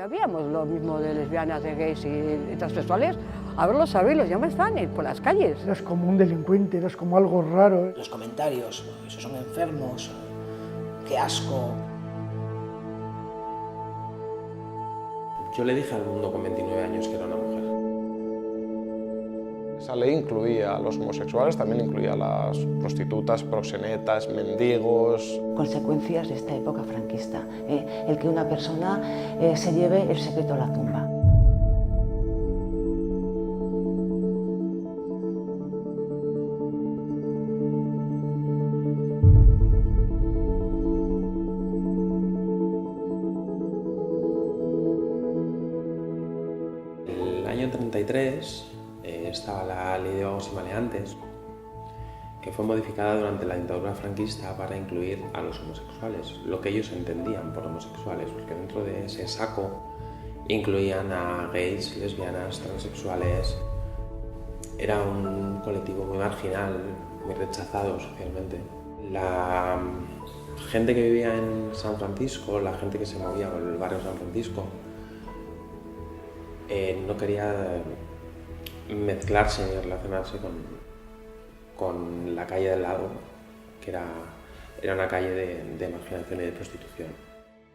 habíamos lo mismo de lesbianas, de gays y transexuales. A ver, los sabéis, los llaman, están por las calles. Eras como un delincuente, eras como algo raro. Los comentarios, esos son enfermos, qué asco. Yo le dije al mundo con 29 años que era una mujer. Esa ley incluía a los homosexuales, también incluía a las prostitutas, proxenetas, mendigos. Consecuencias de esta época franquista, el que una persona se lleve el secreto a la tumba. En el año 33 estaba la Ley de Vagos y Maleantes, que fue modificada durante la dictadura franquista para incluir a los homosexuales, lo que ellos entendían por homosexuales, porque dentro de ese saco incluían a gays, lesbianas, transexuales. Era un colectivo muy marginal, muy rechazado socialmente. La gente que vivía en San Francisco, la gente que se movía por el barrio de San Francisco, no quería mezclarse ni relacionarse con la calle del lado, que era una calle de marginación y de prostitución.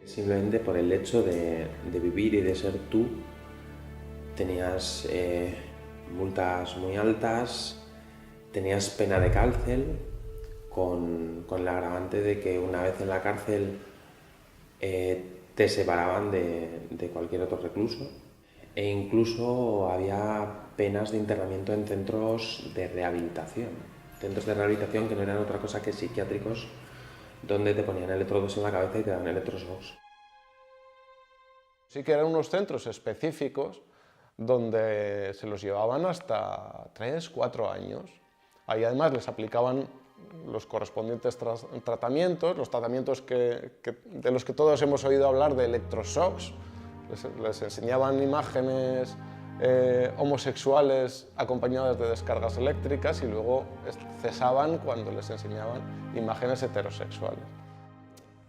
Simplemente por el hecho de vivir y de ser tú, tenías multas muy altas, tenías pena de cárcel, con el agravante de que una vez en la cárcel te separaban de cualquier otro recluso, e incluso había penas de internamiento en centros de rehabilitación que no eran otra cosa que psiquiátricos, donde te ponían electrodos en la cabeza y te daban electroshocks. Sí que eran unos centros específicos donde se los llevaban hasta 3, 4 años. Ahí además les aplicaban los correspondientes tratamientos, los tratamientos de los que todos hemos oído hablar, de electroshocks. Les enseñaban imágenes homosexuales acompañadas de descargas eléctricas y luego cesaban cuando les enseñaban imágenes heterosexuales.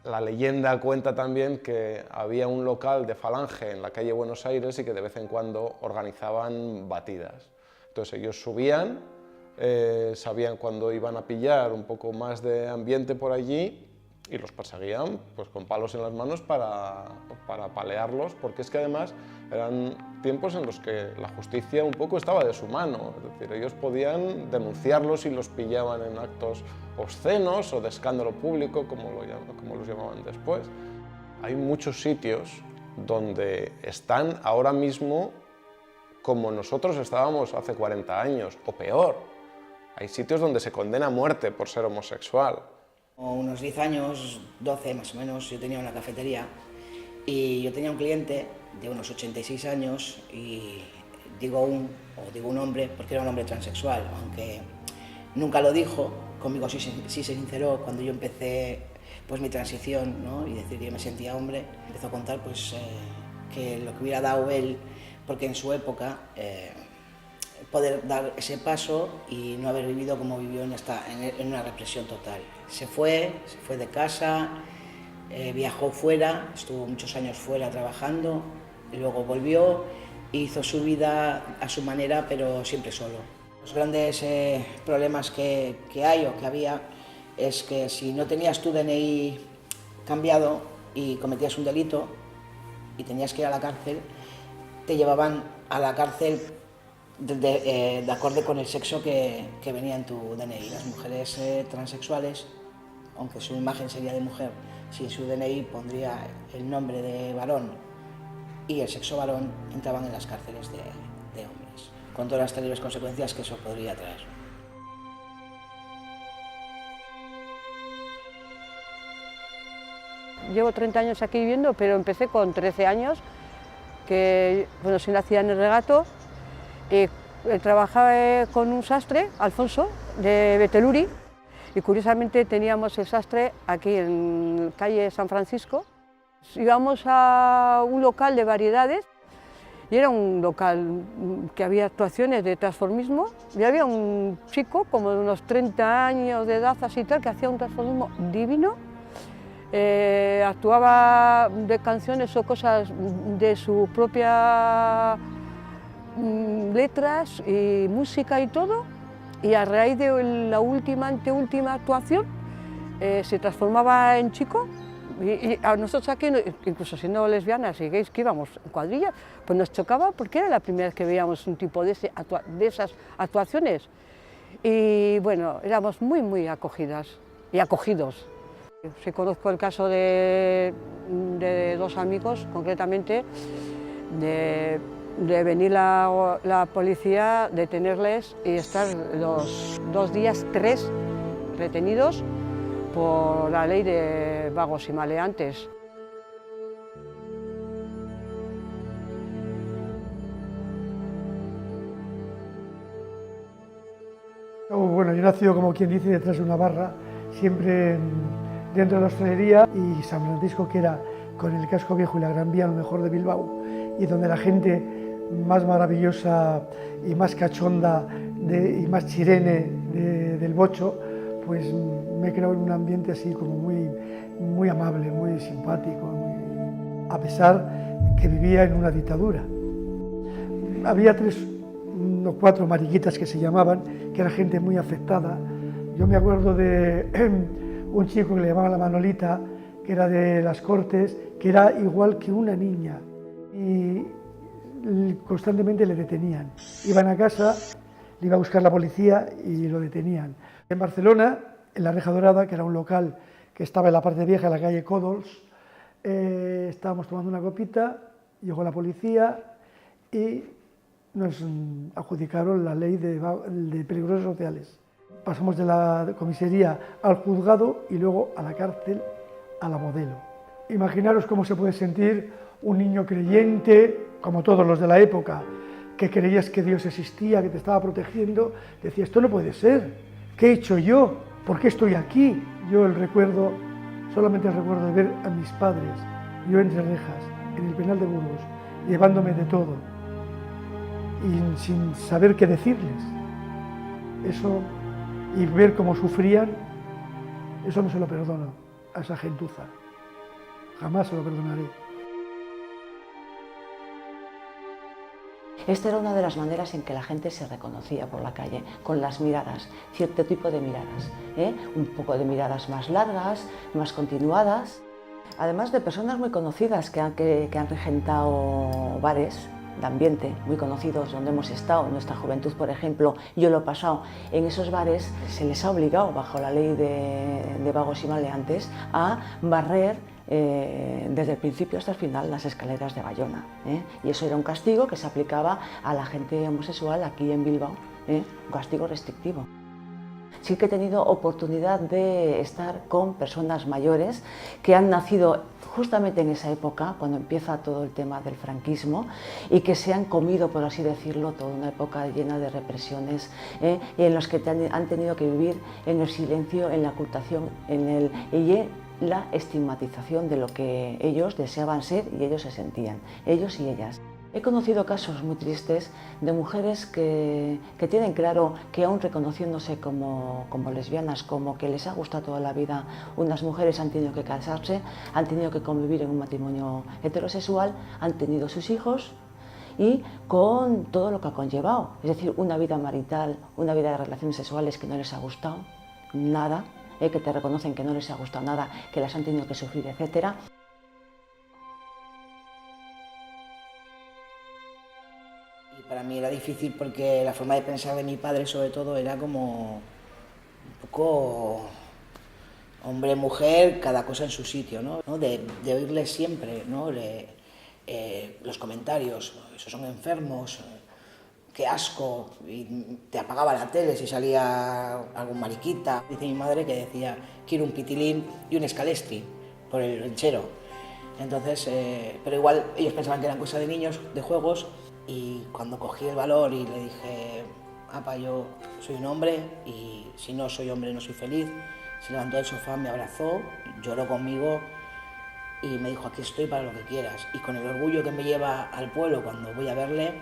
La leyenda cuenta también que había un local de Falange en la calle Buenos Aires y que de vez en cuando organizaban batidas. Entonces ellos subían, sabían cuándo iban a pillar un poco más de ambiente por allí y los perseguían pues, con palos en las manos para apalearlos, porque es que además eran tiempos en los que la justicia un poco estaba de su mano, es decir, ellos podían denunciarlos si los pillaban en actos obscenos o de escándalo público, como los llamaban después. Hay muchos sitios donde están ahora mismo como nosotros estábamos hace 40 años, o peor. Hay sitios donde se condena a muerte por ser homosexual. Unos 10 años, 12 más o menos, yo tenía una cafetería y yo tenía un cliente de unos 86 años y digo un hombre porque era un hombre transexual, aunque nunca lo dijo, conmigo sí se sinceró cuando yo empecé pues, mi transición, ¿no? Y decir que yo me sentía hombre. Empezó a contar pues, que lo que hubiera dado él, porque en su época poder dar ese paso y no haber vivido como vivió en una represión total. Se fue de casa, viajó fuera, estuvo muchos años fuera trabajando, y luego volvió, hizo su vida a su manera, pero siempre solo. Los grandes problemas que hay o que había es que si no tenías tu DNI cambiado y cometías un delito y tenías que ir a la cárcel, te llevaban a la cárcel de acorde con el sexo que venía en tu DNI. Las mujeres transexuales, aunque su imagen sería de mujer, si en su DNI pondría el nombre de varón y el sexo varón, entraban en las cárceles de hombres, con todas las terribles consecuencias que eso podría traer. Llevo 30 años aquí viviendo, pero empecé con 13 años, que bueno, sí nacía en el Regato. Trabajaba con un sastre, Alfonso, de Beteluri, y curiosamente teníamos el sastre aquí en calle San Francisco. Íbamos a un local de variedades y era un local que había actuaciones de transformismo y había un chico como de unos 30 años de edad así tal que hacía un transformismo divino actuaba de canciones o cosas de su propia letras y música y todo, y a raíz de la anteúltima actuación se transformaba en chico. Y a nosotros aquí, incluso siendo lesbianas y gays que íbamos en cuadrillas, pues nos chocaba porque era la primera vez que veíamos un tipo de esas actuaciones. Y bueno, éramos muy acogidas y acogidos. Sí, conozco el caso de dos amigos, concretamente, de venir la policía, detenerles y estar los 2 días, 3 retenidos por la ley de vagos y maleantes. Bueno, yo he nacido, como quien dice, detrás de una barra, siempre dentro de la hostelería, y San Francisco, que era con el casco viejo y la Gran Vía lo mejor de Bilbao, y donde la gente más maravillosa y más cachonda y más chirene del Bocho, pues me creo en un ambiente así como muy amable, muy simpático, a pesar que vivía en una dictadura. Había 3 o 4 mariquitas que se llamaban, que era gente muy afectada. Yo me acuerdo de un chico que le llamaban la Manolita, que era de las Cortes, que era igual que una niña, y constantemente le detenían. Iban a casa, le iba a buscar la policía y lo detenían. En Barcelona, en la Reja Dorada, que era un local que estaba en la parte vieja, en la calle Códols, estábamos tomando una copita, llegó la policía y nos adjudicaron la ley de peligrosos sociales. Pasamos de la comisaría al juzgado y luego a la cárcel, a la Modelo. Imaginaros cómo se puede sentir un niño creyente, como todos los de la época, que creías que Dios existía, que te estaba protegiendo. Decía, esto no puede ser. ¿Qué he hecho yo? ¿Por qué estoy aquí? Yo solamente el recuerdo de ver a mis padres, yo entre rejas, en el penal de Burgos, llevándome de todo y sin saber qué decirles. Eso, y ver cómo sufrían, eso no se lo perdono a esa gentuza. Jamás se lo perdonaré. Esta era una de las maneras en que la gente se reconocía por la calle, con las miradas, cierto tipo de miradas, un poco de miradas más largas, más continuadas, además de personas muy conocidas que han regentado bares de ambiente muy conocidos donde hemos estado en nuestra juventud, por ejemplo. Yo lo he pasado en esos bares, se les ha obligado bajo la ley de vagos y maleantes a barrer desde el principio hasta el final las escaleras de Bayona, y eso era un castigo que se aplicaba a la gente homosexual aquí en Bilbao, un castigo restrictivo. Sí que he tenido oportunidad de estar con personas mayores que han nacido justamente en esa época, cuando empieza todo el tema del franquismo, y que se han comido, por así decirlo, toda una época llena de represiones, y en los que han tenido que vivir en el silencio, en la ocultación, y la estigmatización de lo que ellos deseaban ser y ellos se sentían, ellos y ellas. He conocido casos muy tristes de mujeres que tienen claro que aún reconociéndose como lesbianas, como que les ha gustado toda la vida, unas mujeres han tenido que casarse, han tenido que convivir en un matrimonio heterosexual, han tenido sus hijos y con todo lo que ha conllevado, es decir, una vida marital, una vida de relaciones sexuales que no les ha gustado nada, que te reconocen que no les ha gustado nada, que las han tenido que sufrir, etc. Y para mí era difícil porque la forma de pensar de mi padre, sobre todo, era como un poco hombre-mujer, cada cosa en su sitio, ¿no? De oírle siempre, ¿no? Los comentarios, esos son enfermos, qué asco, y te apagaba la tele si salía algún mariquita. Dice mi madre que decía, quiero un pitilín y un escalestri por el ranchero. Entonces, pero igual ellos pensaban que eran cosas de niños, de juegos, y cuando cogí el valor y le dije, apa, yo soy un hombre y si no soy hombre no soy feliz, se levantó del sofá, me abrazó, lloró conmigo y me dijo, aquí estoy para lo que quieras. Y con el orgullo que me lleva al pueblo cuando voy a verle,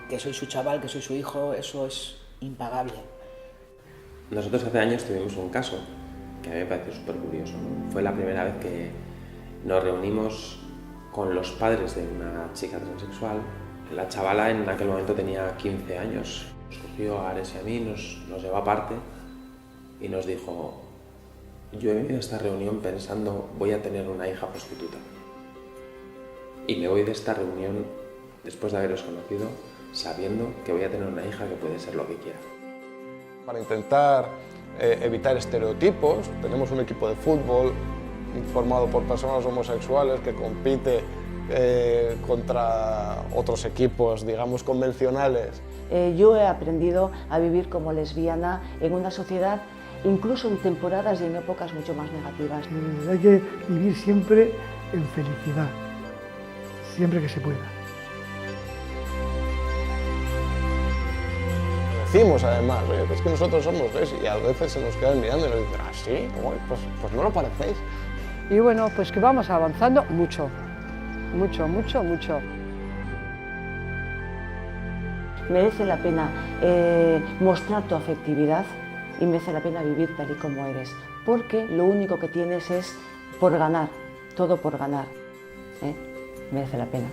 que soy su chaval, que soy su hijo, eso es impagable. Nosotros hace años tuvimos un caso que a mí me pareció súper curioso, ¿no? Fue la primera vez que nos reunimos con los padres de una chica transexual. La chavala en aquel momento tenía 15 años. Nos cogió a Ares y a mí, nos llevó aparte y nos dijo: yo he venido a esta reunión pensando voy a tener una hija prostituta. Y me voy de esta reunión, después de haberos conocido, sabiendo que voy a tener una hija que puede ser lo que quiera. Para intentar evitar estereotipos, tenemos un equipo de fútbol formado por personas homosexuales que compite contra otros equipos, digamos, convencionales. Yo he aprendido a vivir como lesbiana en una sociedad, incluso en temporadas y en épocas mucho más negativas. Hay que vivir siempre en felicidad, siempre que se pueda. Decimos además, es que nosotros somos gays, y a veces se nos quedan mirando y nos dicen: ¿ah, sí? Pues no lo parecéis. Y bueno, pues que vamos avanzando mucho, mucho, mucho, mucho. Merece la pena mostrar tu afectividad y merece la pena vivir tal y como eres, porque lo único que tienes es por ganar, todo por ganar. Merece la pena.